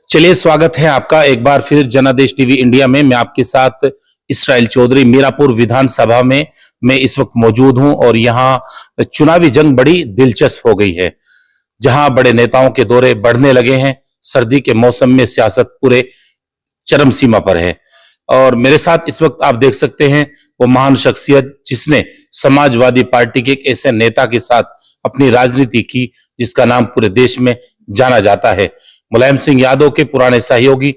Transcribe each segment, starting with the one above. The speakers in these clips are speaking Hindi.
चलिए, स्वागत है आपका एक बार फिर जनादेश टीवी इंडिया में। मैं आपके साथ इसराइल चौधरी मीरापुर विधानसभा में मैं इस वक्त मौजूद हूं और यहां चुनावी जंग बड़ी दिलचस्प हो गई है, जहां बड़े नेताओं के दौरे बढ़ने लगे हैं। सर्दी के मौसम में सियासत पूरे चरम सीमा पर है और मेरे साथ इस वक्त आप देख सकते हैं वो महान शख्सियत जिसने समाजवादी पार्टी के एक ऐसे नेता के साथ अपनी राजनीति की जिसका नाम पूरे देश में जाना जाता है। मुलायम सिंह यादव के पुराने सहयोगी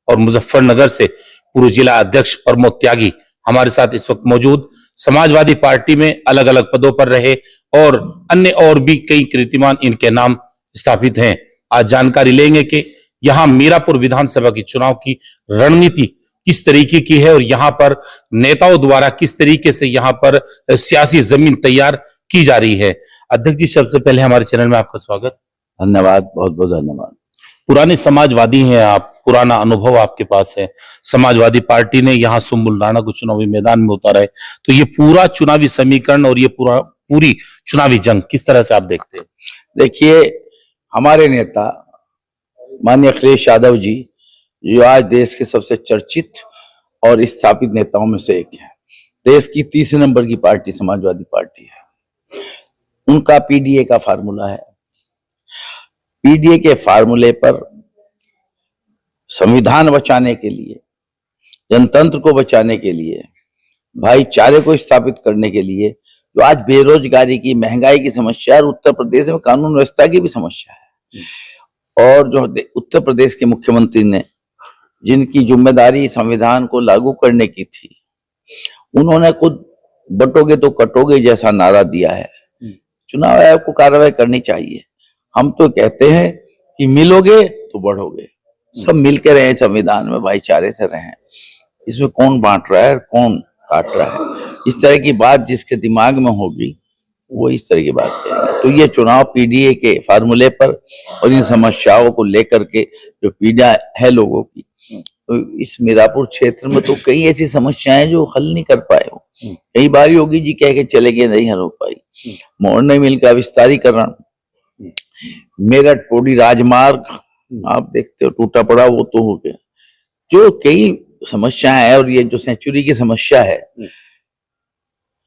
और मुजफ्फरनगर से पूर्व जिला अध्यक्ष प्रमोद त्यागी हमारे साथ इस वक्त मौजूद। समाजवादी पार्टी में अलग अलग पदों पर रहे और अन्य और भी कई कीर्तिमान इनके नाम स्थापित हैं। आज जानकारी लेंगे कि यहाँ मीरापुर विधानसभा की चुनाव की रणनीति किस तरीके की है और यहाँ पर नेताओं द्वारा किस तरीके से यहाँ पर सियासी जमीन तैयार की जा रही है। अध्यक्ष जी, सबसे पहले हमारे चैनल में आपका स्वागत। धन्यवाद, बहुत बहुत धन्यवाद। पुराने समाजवादी हैं आप, पुराना अनुभव आपके पास है। समाजवादी पार्टी ने यहाँ सुम्बुल राणा को चुनावी मैदान में उतारा है, तो ये पूरा चुनावी समीकरण और ये पूरी चुनावी जंग किस तरह से आप देखते हैं? देखिए, हमारे नेता माननीय अखिलेश यादव जी जो आज देश के सबसे चर्चित और स्थापित नेताओं में से एक है, देश की तीसरे नंबर की पार्टी समाजवादी पार्टी है। उनका पीडीए का फार्मूला है। पीडीए के फार्मूले पर संविधान बचाने के लिए, जनतंत्र को बचाने के लिए, भाईचारे को स्थापित करने के लिए, जो आज बेरोजगारी की, महंगाई की समस्या और उत्तर प्रदेश में कानून व्यवस्था की भी समस्या है, और जो उत्तर प्रदेश के मुख्यमंत्री ने जिनकी जिम्मेदारी संविधान को लागू करने की थी, उन्होंने खुद बटोगे तो कटोगे जैसा नारा दिया है। चुनाव आयोग को कार्रवाई करनी चाहिए। हम तो कहते हैं कि मिलोगे तो बढ़ोगे, सब मिलकर रहे संविधान में, भाईचारे से रहें। इसमें कौन बांट रहा है, कौन काट रहा है, इस तरह की बात जिसके दिमाग में होगी वो इस तरह की बात कहेंगे। तो ये चुनाव पीडीए के फार्मूले पर और इन समस्याओं को लेकर के जो पीड़ा है लोगों की, तो इस मीरापुर क्षेत्र में तो कई ऐसी समस्याएं जो हल नहीं कर पाए हो। कई बार योगी जी कह के चले गए, नहीं हल हो पाई। मोरनी मिल का विस्तारीकरण, मेरठ पौड़ी राजमार्ग आप देखते हो टूटा पड़ा, वो तो हो गया। जो कई समस्याएं है, और ये जो सेंचुरी की समस्या है,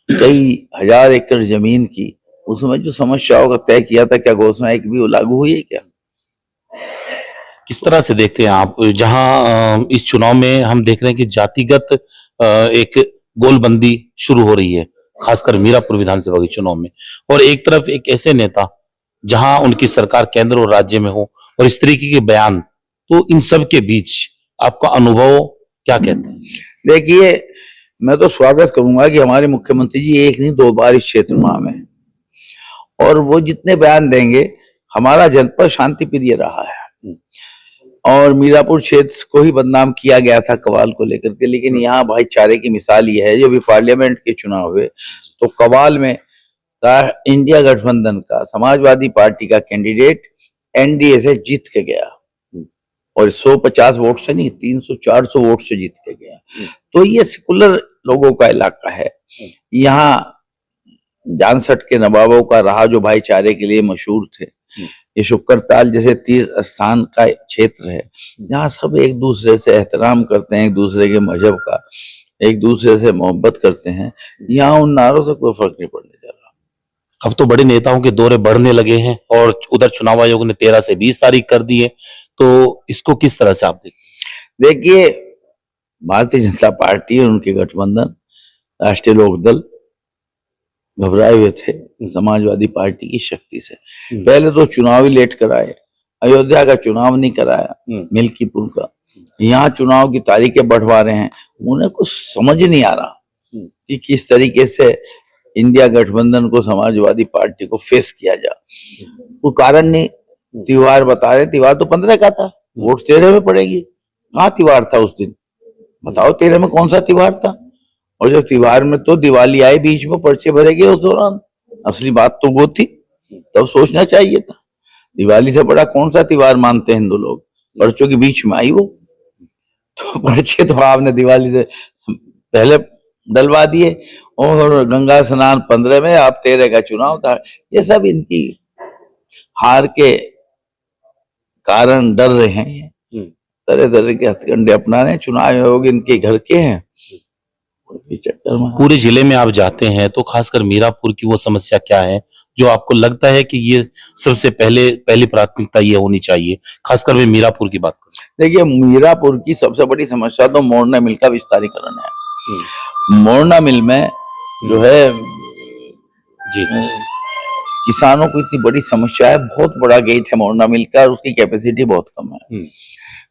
कई हजार एकड़ जमीन की, उसमें जो समस्याओं का तय किया था, क्या घोषणा एक भी वो लागू हुई है क्या? किस तरह से देखते हैं आप, जहां इस चुनाव में हम देख रहे हैं कि जातिगत एक गोलबंदी शुरू हो रही है, खासकर मीरापुर विधानसभा के चुनाव में, और एक तरफ एक ऐसे नेता जहां उनकी सरकार केंद्र और राज्य में हो और इस तरीके के बयान, तो इन सब के बीच आपका अनुभव क्या कहते हैं? देखिए, मैं तो स्वागत करूंगा कि हमारे मुख्यमंत्री जी एक नहीं दो बार इस क्षेत्र में आए, और वो जितने बयान देंगे, हमारा जनपद शांति प्रिय रहा है और मीरापुर क्षेत्र को ही बदनाम किया गया था कवाल को लेकर के, लेकिन यहाँ भाईचारे की मिसाल ये है। जो भी पार्लियामेंट के चुनाव हुए तो कवाल में इंडिया गठबंधन का, समाजवादी पार्टी का कैंडिडेट एनडीए से जीत के गया, और 150 वोट से नहीं, 300-400 वोट से जीत के गया। तो ये सेकुलर लोगों का इलाका है। यहाँ जानसठ के नवाबों का रहा जो भाईचारे के लिए मशहूर थे। ये शुक्रताल जैसे तीर्थ स्थान का क्षेत्र है, जहाँ सब एक दूसरे से एहतराम करते हैं, एक दूसरे के मजहब का, एक दूसरे से मोहब्बत करते हैं। यहाँ उन नारों से कोई फर्क नहीं पड़ने जा रहा। अब तो बड़े नेताओं के दौरे बढ़ने लगे हैं और उधर चुनाव आयोग ने 13 से 20 तारीख कर दी है, तो इसको किस तरह से आप देखते? देखिए, भारतीय जनता पार्टी और उनके गठबंधन राष्ट्रीय लोकदल घबराए हुए थे समाजवादी पार्टी की शक्ति से। पहले तो चुनाव ही लेट कराए, अयोध्या का चुनाव नहीं कराया, मिल्कीपुर का, यहाँ चुनाव की तारीखें बढ़वा रहे हैं। उन्हें कुछ समझ नहीं आ रहा कि किस तरीके से इंडिया गठबंधन को, समाजवादी पार्टी को फेस किया जाए। कोई कारण नहीं, त्योहार बता रहे, त्योहार तो 15 का था, वोट 13 में पड़ेगी। कहाँ त्योहार था उस दिन, बताओ 13 में कौन सा त्योहार था? और जो त्योहार में तो दिवाली आई बीच में, पर्चे भरे गए उस दौरान, असली बात तो वो थी। तब सोचना चाहिए था, दिवाली से बड़ा कौन सा त्योहार मानते हैं हिंदू लोग? पर्चों के बीच में आई वो, तो पर्चे तो आपने दिवाली से पहले डलवा दिए, और गंगा स्नान 15 में, आप 13 का चुनाव था। ये सब इनकी हार के कारण डर रहे हैं तरह तरह के हथकंडे अपना रहे हैं। चुनाव आयोग इनके घर के हैं, कोई चक्कर में। पूरे जिले में आप जाते हैं तो खासकर मीरापुर की वो समस्या क्या है जो आपको लगता है कि ये सबसे पहली प्राथमिकता ये होनी चाहिए, खासकर मैं मीरापुर की बात करूं? देखिए, मीरापुर की सबसे बड़ी समस्या तो मोरना मिल का विस्तारीकरण है। मोरना मिल में जो है जी किसानों को इतनी बड़ी समस्या है, बहुत बड़ा गेट है मोरना मिल का और उसकी कैपेसिटी बहुत कम है।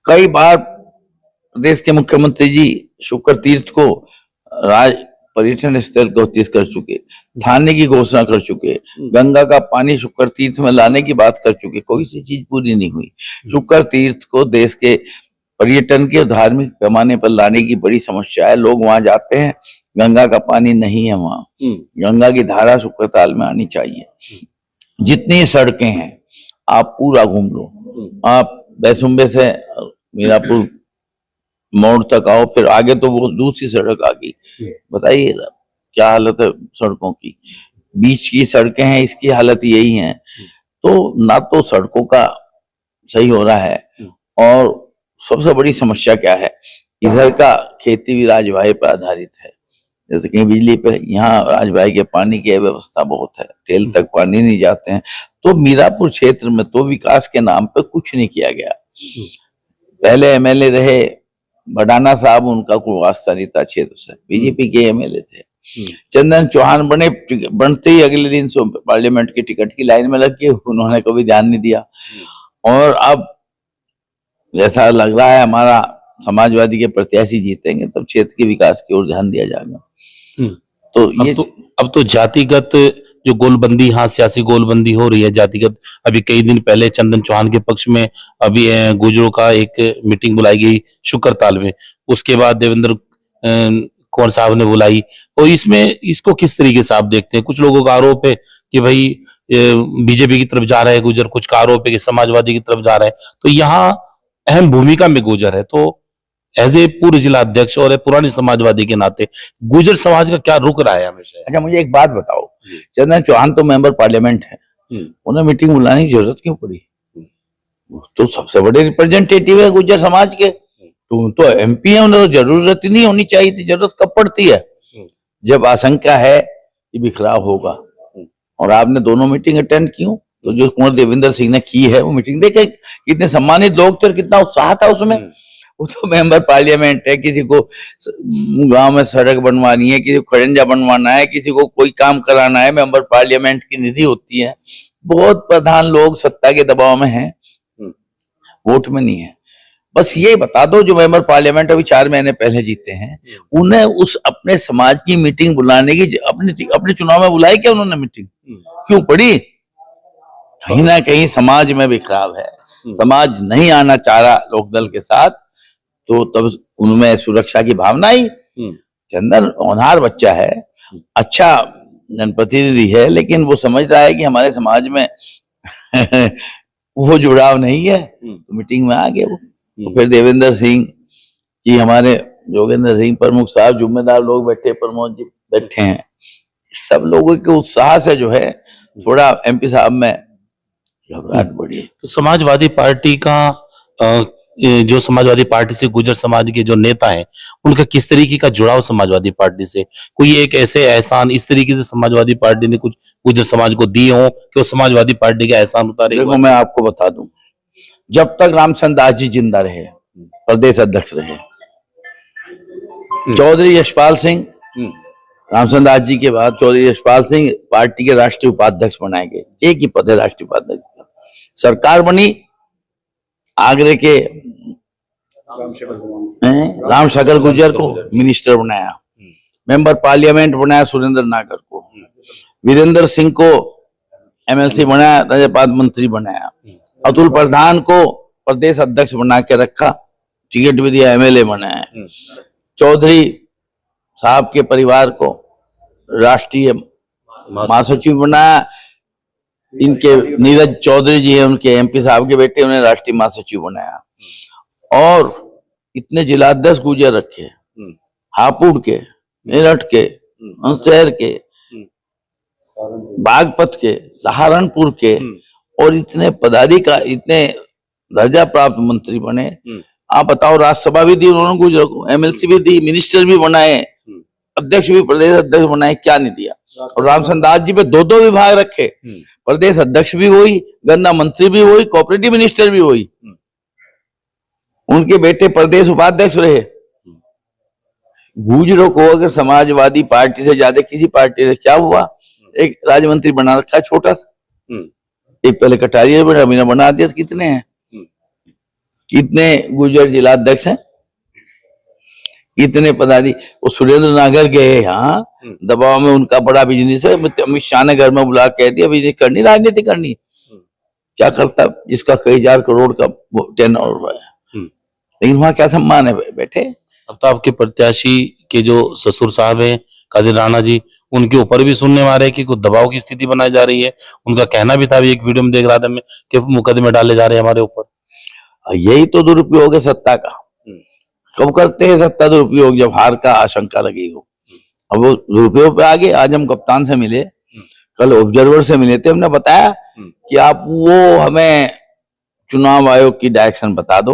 कई बार प्रदेश के मुख्यमंत्री जी शुक्र तीर्थ को राज पर्यटन स्थल घोषित कर चुके, थाने की घोषणा कर चुके, गंगा का पानी शुक्र तीर्थ में लाने की बात कर चुके, कोई सी चीज पूरी नहीं हुई। शुक्र तीर्थ को देश के पर्यटन के धार्मिक पैमाने पर लाने की बड़ी समस्या है। लोग वहां जाते हैं, गंगा का पानी नहीं है वहां। गंगा की धारा शुक्र ताल में आनी चाहिए। जितनी सड़कें हैं आप पूरा घूम लो, आप बैसुंबे से मीरापुर मोड़ तक आओ, फिर आगे तो वो दूसरी सड़क आ गई। बताइए क्या हालत है सड़कों की। बीच की सड़कें हैं, इसकी हालत यही है। तो ना तो सड़कों का सही हो रहा है, और सबसे बड़ी समस्या क्या है, इधर का खेती भी राजवाही पर आधारित है। जैसे कहीं बिजली पे, यहाँ राजवाही के पानी की व्यवस्था बहुत है, टेल तक पानी नहीं जाते हैं। तो मीरापुर क्षेत्र में तो विकास के नाम पे कुछ नहीं किया गया। पहले एमएलए रहे भडाना साहब, उनका कोई वास्ता नहीं था क्षेत्र से, बीजेपी के एमएलए थे। चंदन चौहान बनते ही अगले दिन से पार्लियामेंट की टिकट की लाइन में लग गए, उन्होंने कभी ध्यान नहीं दिया। और अब जैसा लग रहा है हमारा समाजवादी के प्रत्याशी जीतेंगे, तब क्षेत्र के विकास की ओर ध्यान दिया जाएगा। तो ये अब तो जातिगत जो गोलबंदी, हाँ सियासी गोलबंदी हो रही है जातिगत। अभी कई दिन पहले चंदन चौहान के पक्ष में अभी गुजरों का एक मीटिंग बुलाई गई शुक्रताल में, उसके बाद देवेंद्र कौर साहब ने बुलाई। और इसमें इसको किस तरीके से आप देखते हैं? कुछ लोगों का आरोप है कि भाई बीजेपी की तरफ जा रहा है गुजर, कुछ का आरोप है कि समाजवादी की तरफ जा रहा है। तो यहाँ अहम भूमिका में गुजर है, तो एज ए पूर्व जिला अध्यक्ष और पुराने समाजवादी के नाते गुजर समाज का क्या रुख रहा है हमेशा? अच्छा, मुझे एक बात बताओ, चंदन चौहान तो मेंबर पार्लियामेंट है, उन्हें मीटिंग बुलाने की जरूरत क्यों पड़ी? तो सबसे बड़े रिप्रेजेंटेटिव है गुजर समाज के, तो एमपी है, उन्हें तो जरूरत ही नहीं होनी चाहिए थी। जरूरत कब पड़ती है? जब आशंका है कि बिखराव होगा। और आपने दोनों मीटिंग अटेंड की, तो जो कुंवर देवेंद्र सिंह ने की है वो मीटिंग देखे, कितने सम्मानित लोग थे और कितना उत्साह था उसमें। वो तो मेंबर पार्लियामेंट है, किसी को गांव में सड़क बनवानी है, किसी को खड़ंजा बनवाना है, किसी को कोई काम कराना है, मेंबर पार्लियामेंट की निधि होती है। बहुत प्रधान लोग सत्ता के दबाव में हैं, वोट में नहीं है। बस ये बता दो, जो मेंबर पार्लियामेंट अभी 4 महीने पहले जीते हैं, उन्हें उस अपने समाज की मीटिंग बुलाने की, अपने चुनाव में बुलाई क्या उन्होंने मीटिंग? क्यों पड़ी? कहीं ना कहीं समाज में बिखराव है, समाज नहीं आना चाह रहा लोकदल के साथ, तो तब उनमें सुरक्षा की भावना ही। चंदन होनहार बच्चा है, अच्छा जनप्रतिनिधि है, लेकिन वो समझ रहा है कि हमारे समाज में वो जुड़ाव नहीं है, तो मीटिंग में आ गए वो। तो फिर देवेंद्र सिंह जी, हमारे जोगेंद्र सिंह प्रमुख साहब, जुम्मेदार लोग बैठे, प्रमोद जी बैठे हैं, सब लोगों के उत्साह से जो है थोड़ा एमपी साहब में घबराहट बढ़ी। तो समाजवादी पार्टी का जो समाजवादी पार्टी से गुजर समाज के जो नेता हैं, उनका किस तरीके का जुड़ाव समाजवादी पार्टी से? कोई एक ऐसे एहसान इस तरीके से समाजवादी पार्टी ने कुछ गुजर समाज को दिए हो कि वो समाजवादी पार्टी का एहसान उतारे? देखो, मैं आपको बता दूं, जब तक रामचंद्र दास जी जिंदा रहे, प्रदेश अध्यक्ष रहे, चौधरी यशपाल सिंह, रामचंद्र दास जी के बाद चौधरी यशपाल सिंह पार्टी के राष्ट्रीय उपाध्यक्ष बनाए गए। एक ही पद है राष्ट्रीय उपाध्यक्ष का। सरकार बनी, आगरे के रामशंकर गुर्जर को मिनिस्टर बनाया, मेंबर पार्लियामेंट बनाया सुरेंद्र नागर को, वीरेंद्र सिंह को एमएलसी बनाया, राज्यपाल मंत्री बनाया, अतुल प्रधान को प्रदेश अध्यक्ष बना के रखा, टिकट भी दिया, एमएलए बनाया, चौधरी साहब के परिवार को राष्ट्रीय महासचिव बनाया, इनके नीरज चौधरी जी है, उनके एमपी साहब के बेटे, उन्हें राष्ट्रीय महासचिव बनाया, और इतने जिलाध्यक्ष गुजर रखे, हापुड़ के, मेरठ के, शहर के, बागपत के, सहारनपुर के, और इतने पदाधिकारी, इतने दर्जा प्राप्त मंत्री बने। आप बताओ, राज्यसभा भी दी उन्होंने गुजरों को, एमएलसी भी दी, मिनिस्टर भी बनाए, अध्यक्ष भी, प्रदेश अध्यक्ष बनाए, क्या नहीं दिया। और रामचंद्र दास जी पे 2-2 विभाग रखे, प्रदेश अध्यक्ष भी वही, गन्ना मंत्री भी वही, कोऑपरेटिव मिनिस्टर भी वही, उनके बेटे प्रदेश उपाध्यक्ष रहे। गुजरों को अगर समाजवादी पार्टी से ज्यादा किसी पार्टी ने, क्या हुआ, एक राज्य मंत्री बना रखा है छोटा सा, एक पहले कटारिया बना दिया। कितने हैं, कितने गुजर जिला अध्यक्ष हैं, कितने पदाधिकारी। वो सुरेंद्र नागर गए यहाँ, दबाव में उनका बड़ा बिजनेस है, अमित शाह ने घर में बुला कह दिया बिजनेस करनी, राजनीति करनी, क्या करता जिसका कई हजार करोड़ का टर्न ओवर है। लेकिन वहां क्या सम्मान है बैठे। अब तो आपके प्रत्याशी के जो ससुर साहब हैं कादिर राणा जी, उनके ऊपर भी सुनने में आ रहे हैं कि कुछ दबाव की स्थिति बनाई जा रही है। उनका कहना भी था, अभी एक वीडियो में देख रहा था मैं, कि मुकदमे डाले जा रहे हैं हमारे ऊपर। यही तो दुरुपयोग है सत्ता का। कब करते हैं सत्ता दुरुपयोग, जब हार का आशंका लगी हो। अब वो दुरुपयोग पे आगे, आज हम कप्तान से मिले, कल ऑब्जर्वर से मिले थे, हमने बताया कि आप वो हमें चुनाव आयोग की डायरेक्शन बता दो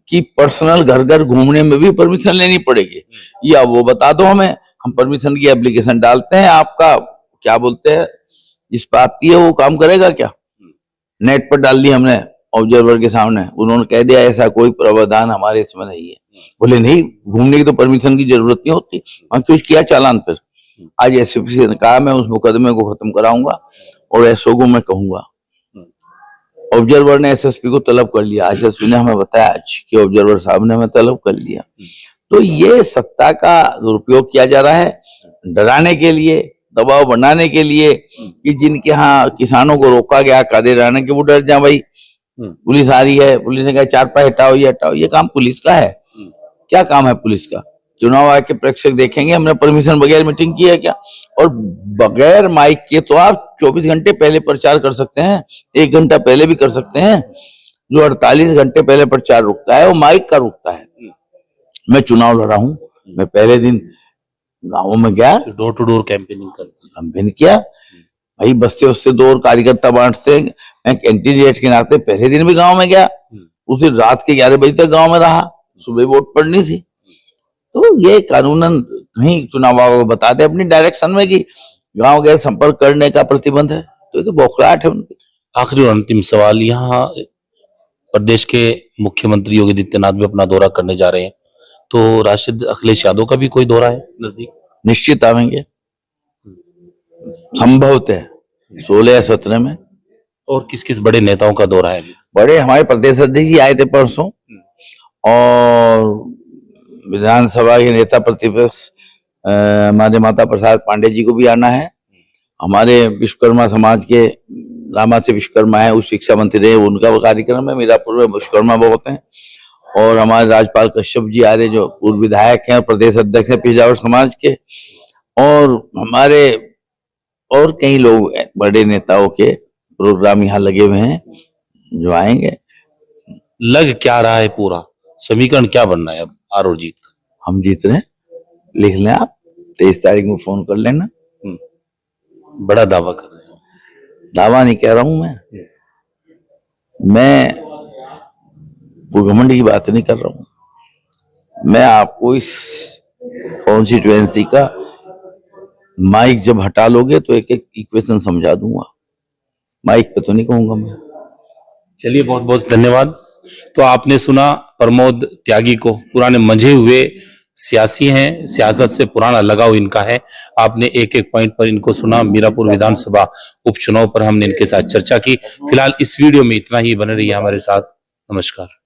कि पर्सनल घर घर घूमने में भी परमिशन लेनी पड़ेगी, या वो बता दो हमें, हम परमिशन की एप्लीकेशन डालते हैं, आपका क्या बोलते हैं इस पर आती है, वो काम करेगा क्या। नेट पर डाल दी हमने ऑब्जर्वर के सामने, उन्होंने कह दिया ऐसा कोई प्रावधान हमारे इसमें नहीं है। बोले नहीं, घूमने की तो परमिशन की जरूरत नहीं होती। हम कुछ किया चालान, फिर आज एसएसपी ने कहा मैं उस मुकदमे को खत्म कराऊंगा और एसओ को मैं कहूंगा। ऑब्जर्वर ने एसएसपी को तलब कर लिया, एसएसपी ने हमें बताया आज कि ऑब्जर्वर साहब ने हमें तलब कर लिया। तो ये सत्ता का दुरुपयोग किया जा रहा है, डराने के लिए, दबाव बनाने के लिए, कि जिनके यहाँ किसानों को रोका गया कादिर राणा के, वो डर जाए, भाई पुलिस आ रही है, पुलिस ने कहा चारपाई हटाओ, ये हटाओ। ये काम पुलिस का है, क्या काम है पुलिस का। चुनाव आयोग के प्रेक्षक देखेंगे हमने परमिशन बगैर मीटिंग की है क्या। और बगैर माइक के तो आप 24 घंटे पहले प्रचार कर सकते हैं, 1 घंटा पहले भी कर सकते हैं। जो 48 घंटे पहले प्रचार रुकता है वो माइक का रुकता है। मैं चुनाव लड़ा हूं, मैं पहले दिन गांवों में गया, डोर टू डोर कैंपेनिंग किया, भाई बस्ते उससे 2 और कार्यकर्ता बांटते, मैं कैंडिडेट के नाते पहले दिन भी गांव में गया, उस दिन रात के 11 बजे तक गांव में रहा, सुबह वोट पड़नी थी। तो ये कानूनन कहीं चुनाव आयोग बता दे अपनी डायरेक्शन में कि गांव गए संपर्क करने का प्रतिबंध है, तो ये तो बौखलाहट है उनकी। आखिरी और अंतिम सवाल, यहाँ प्रदेश के मुख्यमंत्री योगी आदित्यनाथ भी अपना दौरा करने जा रहे हैं, तो राष्ट्रीय अखिलेश यादव का भी कोई दौरा है नजदीक? निश्चित आवेंगे, संभवतः 16 या 17 में। और किस किस बड़े नेताओं का दौरा है? बड़े हमारे प्रदेश अध्यक्ष जी आए थे परसों, और विधानसभा के नेता प्रतिपक्ष हमारे माता प्रसाद पांडे जी को भी आना है। हमारे विश्वकर्मा समाज के रामा से विश्वकर्मा है, उस शिक्षा मंत्री रहे, उनका कार्यक्रम है। मीरापुर में विश्वकर्मा बहुत हैं। और हमारे राज्यपाल कश्यप जी आ रहे, जो पूर्व विधायक हैं, प्रदेश अध्यक्ष हैं पिछावर समाज के। और हमारे और कई लोग बड़े नेताओं के प्रोग्राम यहाँ लगे हुए हैं जो आएंगे। लग क्या रहा है, पूरा समीकरण क्या बनना है अब हार और जीत? हम जीत रहे हैं, लिख लें आप, 23 तारीख में फोन कर लेना। बड़ा दावा कर रहे हैं? दावा नहीं कह रहा हूं मैं घमंड की बात नहीं कर रहा हूं। मैं आपको इस कॉन्स्टिट्यूएंसी का माइक जब हटा लोगे तो एक एक इक्वेशन समझा दूंगा, माइक पे तो नहीं कहूंगा मैं। चलिए, बहुत बहुत धन्यवाद। तो आपने सुना प्रमोद त्यागी को, पुराने मंझे हुए सियासी हैं, सियासत से पुराना लगाव इनका है। आपने एक एक पॉइंट पर इनको सुना। मीरापुर विधानसभा उपचुनाव पर हमने इनके साथ चर्चा की। फिलहाल इस वीडियो में इतना ही, बने रहिए हमारे साथ। नमस्कार।